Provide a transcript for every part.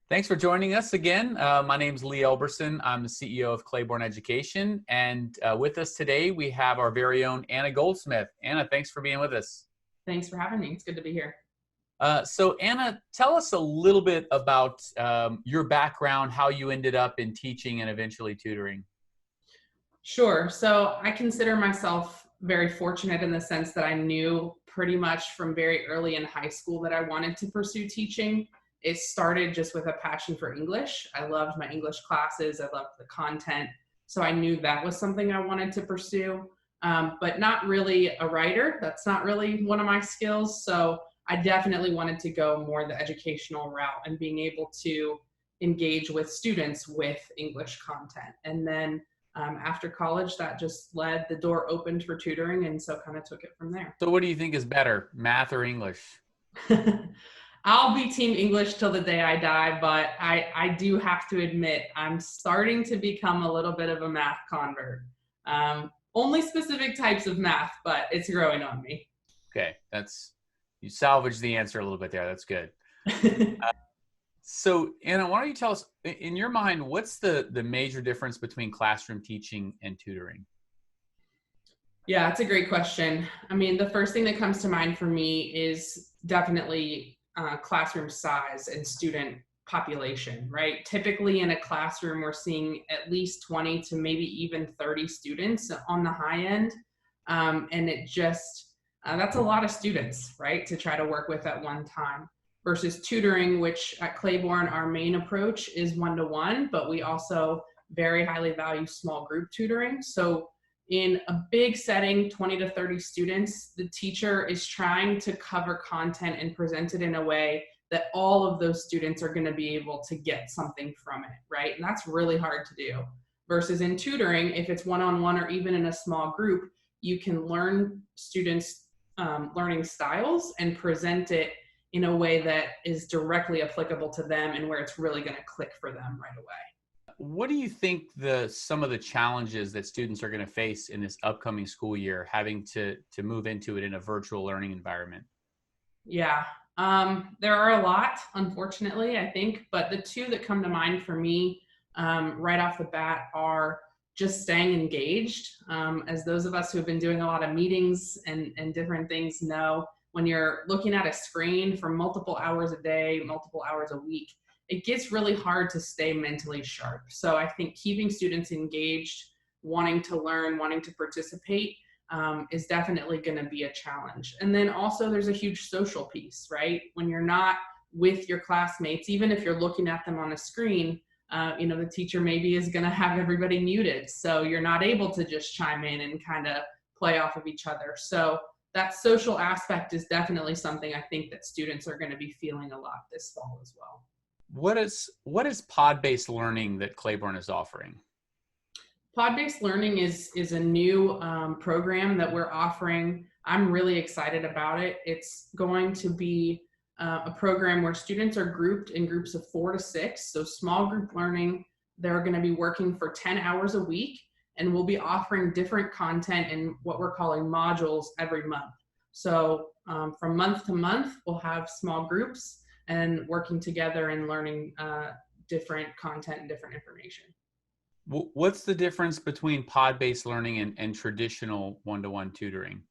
Thanks for joining us again. My name's Lee Elberson. I'm the CEO of Clayborne Education. And with us today, we have our very own Anna Goldsmith. Anna, thanks for being with us. Thanks for having me. It's good to be here. So Anna, tell us a little bit about your background, how you ended up in teaching and eventually tutoring. Sure. So I consider myself very fortunate in the sense that I knew pretty much from very early in high school that I wanted to pursue teaching. It started just with a passion for English. I loved my English classes. I loved the content. So I knew that was something I wanted to pursue, but not really a writer. That's not really one of my skills. So I definitely wanted to go more the educational route and being able to engage with students with English content. And then after college, that just led the door opened for tutoring, and so kind of took it from there. So what do you think is better, math or English? I'll be team English till the day I die, but I do have to admit I'm starting to become a little bit of a math convert. Only specific types of math, but it's growing on me. Okay, you salvaged the answer a little bit there. That's good. So Anna, why don't you tell us, in your mind, what's the major difference between classroom teaching and tutoring? Yeah, it's a great question. I mean, the first thing that comes to mind for me is definitely classroom size and student population, right? Typically in a classroom, we're seeing at least 20 to maybe even 30 students on the high end. And it just, that's a lot of students, right, to try to work with at one time. Versus tutoring, which at Claborne, our main approach is one-to-one, but we also very highly value small group tutoring. So in a big setting, 20 to 30 students, the teacher is trying to cover content and present it in a way that all of those students are going to be able to get something from it, right? And that's really hard to do. Versus in tutoring, if it's one-on-one or even in a small group, you can learn students' learning styles and present it in a way that is directly applicable to them and where it's really going to click for them right away. What do you think some of the challenges that students are going to face in this upcoming school year, having to move into it in a virtual learning environment? Yeah, there are a lot, unfortunately, I think, but the two that come to mind for me right off the bat are just staying engaged. As those of us who have been doing a lot of meetings and different things know, when you're looking at a screen for multiple hours a day, multiple hours a week, it gets really hard to stay mentally sharp. So I think keeping students engaged, wanting to learn, wanting to participate is definitely going to be a challenge. And then also there's a huge social piece, right? When you're not with your classmates, even if you're looking at them on a screen, the teacher maybe is going to have everybody muted. So you're not able to just chime in and kind of play off of each other. So that social aspect is definitely something I think that students are going to be feeling a lot this fall as well. What is pod-based learning that Claborne is offering? Pod-based learning is a new program that we're offering. I'm really excited about it. It's going to be a program where students are grouped in groups of 4 to 6. So small group learning, they're going to be working for 10 hours a week. And we'll be offering different content in what we're calling modules every month. So from month to month, we'll have small groups and working together and learning different content and different information. What's the difference between pod-based learning and traditional one-to-one tutoring?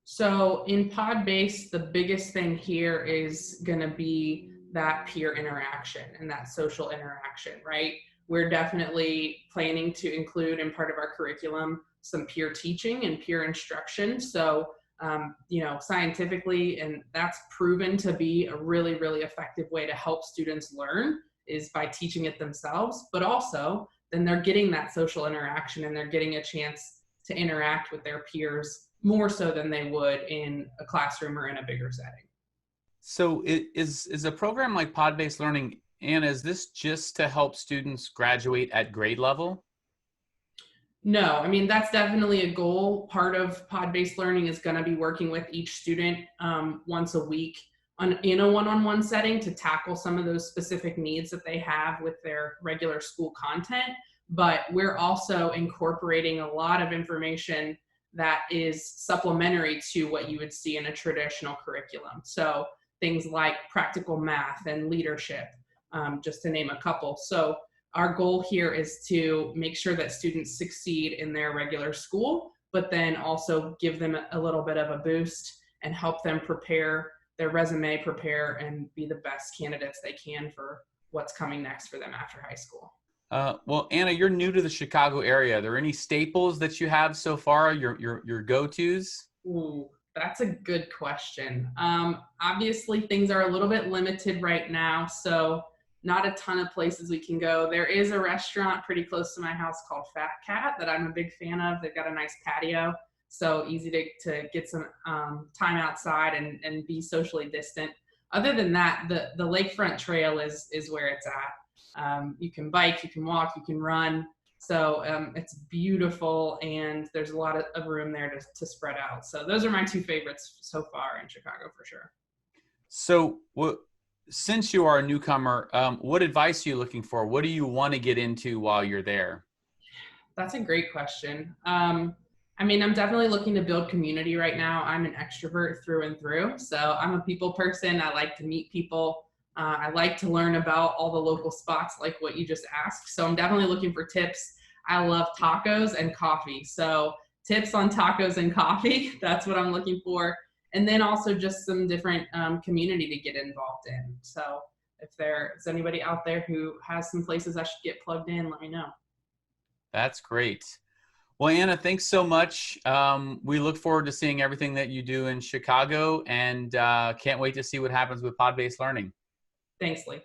So in pod-based, the biggest thing here is going to be that peer interaction and that social interaction, right? We're definitely planning to include in part of our curriculum some peer teaching and peer instruction. So, scientifically, and that's proven to be a really, really effective way to help students learn is by teaching it themselves, but also then they're getting that social interaction and they're getting a chance to interact with their peers more so than they would in a classroom or in a bigger setting. So is a program like pod-based learning, Anna, is this just to help students graduate at grade level? No, I mean, that's definitely a goal. Part of pod-based learning is going to be working with each student once a week in a one-on-one setting to tackle some of those specific needs that they have with their regular school content. But we're also incorporating a lot of information that is supplementary to what you would see in a traditional curriculum. So things like practical math and leadership, just to name a couple. So our goal here is to make sure that students succeed in their regular school, but then also give them a little bit of a boost and help them prepare their resume, prepare and be the best candidates they can for what's coming next for them after high school. Well, Anna, you're new to the Chicago area. Are there any staples that you have so far, your go-tos? Ooh, that's a good question. Obviously, things are a little bit limited right now, so not a ton of places we can go. There is a restaurant pretty close to my house called Fat Cat that I'm a big fan of. They've got a nice patio, so easy to get some time outside and be socially distant. Other than that, the lakefront trail is where it's at. You can bike, you can walk, you can run. So it's beautiful, and there's a lot of room there to spread out. So those are my two favorites so far in Chicago for sure. So, since you are a newcomer, what advice are you looking for? What do you want to get into while you're there? That's a great question. I mean, I'm definitely looking to build community right now. I'm an extrovert through and through. So I'm a people person. I like to meet people. I like to learn about all the local spots like what you just asked. So I'm definitely looking for tips. I love tacos and coffee. So tips on tacos and coffee, that's what I'm looking for. And then also just some different community to get involved in. So if there's anybody out there who has some places I should get plugged in, let me know. That's great. Well, Anna, thanks so much. We look forward to seeing everything that you do in Chicago, and can't wait to see what happens with pod-based learning. Thanks, Lee.